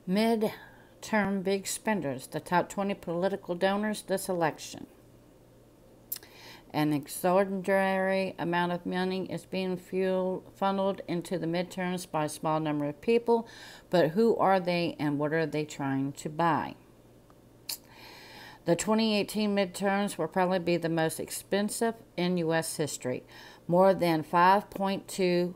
Midterm big spenders, the top 20 political donors this election. An extraordinary amount of money is being funneled into the midterms by a small number of people, but who are they and what are they trying to buy? The 2018 midterms will probably be the most expensive in U.S. history. More than $5.2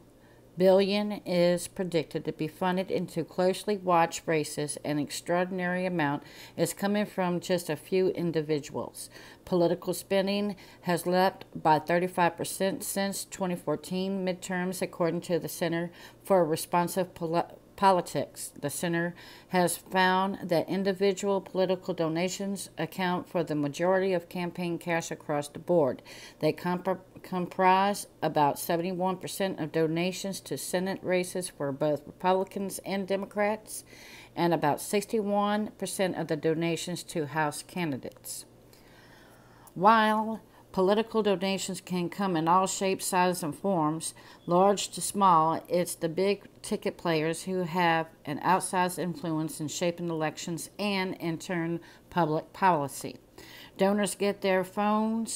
billion is predicted to be funded into closely watched races. An extraordinary amount is coming from just a few individuals. Political spending has leapt by 35% since 2014 midterms, according to the Center for Responsive Politics. The center has found that individual political donations account for the majority of campaign cash across the board. They comprise about 71% of donations to Senate races for both Republicans and Democrats, and about 61% of the donations to House candidates. While political donations can come in all shapes, sizes, and forms, large to small, it's the big-ticket players who have an outsized influence in shaping elections and, in turn, public policy. Donors get their phone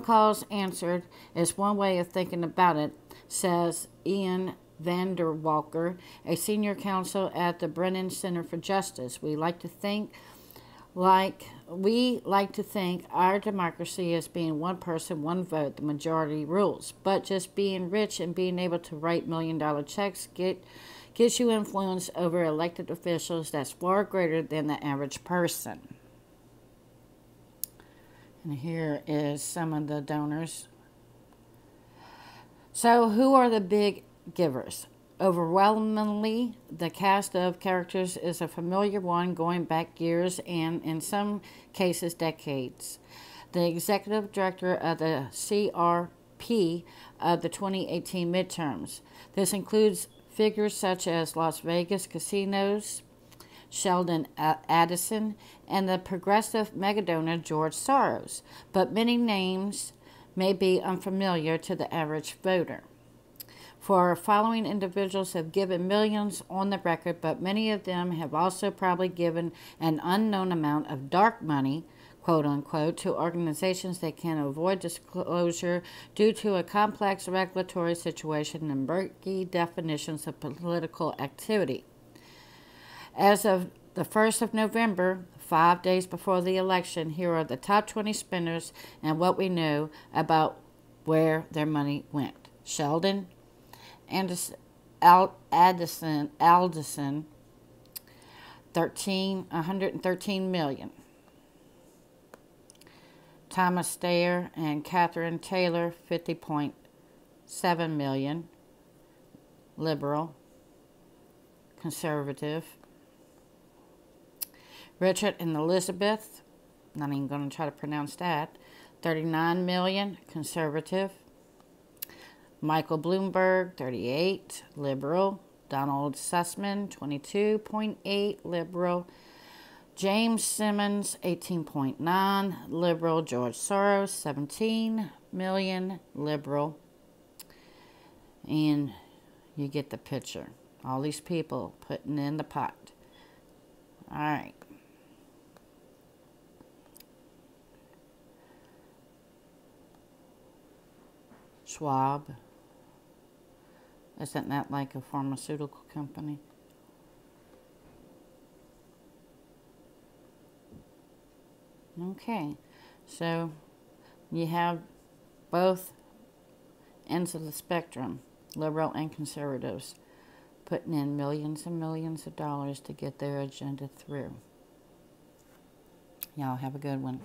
calls answered is one way of thinking about it, says Ian Vanderwalker, a senior counsel at the Brennan Center for Justice. We like to think our democracy as being one person, one vote, the majority rules. But just being rich and being able to write million-dollar checks gives you influence over elected officials that's far greater than the average person. And here is some of the donors. So who are the big givers? Overwhelmingly, the cast of characters is a familiar one going back years and, in some cases, decades. The executive director of the CRP of the 2018 midterms. This includes figures such as Las Vegas casinos, Sheldon Adelson, and the progressive megadonor George Soros, but many names may be unfamiliar to the average voter. For following individuals have given millions on the record, but many of them have also probably given an unknown amount of dark money, quote unquote, to organizations that can avoid disclosure due to a complex regulatory situation and murky definitions of political activity. As of the 1st of November, 5 days before the election, here are the top 20 spenders and what we know about where their money went. Sheldon Adelson, $113 million. Thomas Steyer and Catherine Taylor, $50.7 million. Liberal, conservative. Richard and Elizabeth, not even going to try to pronounce that, $39 million, conservative. Michael Bloomberg, 38, liberal. Donald Sussman, 22.8, liberal. James Simmons, 18.9, liberal. George Soros, 17 million, liberal. And you get the picture. All these people putting in the pot. All right. Schwab. Isn't that like a pharmaceutical company? Okay, so you have both ends of the spectrum, liberal and conservatives, putting in millions and millions of dollars to get their agenda through. Y'all have a good one.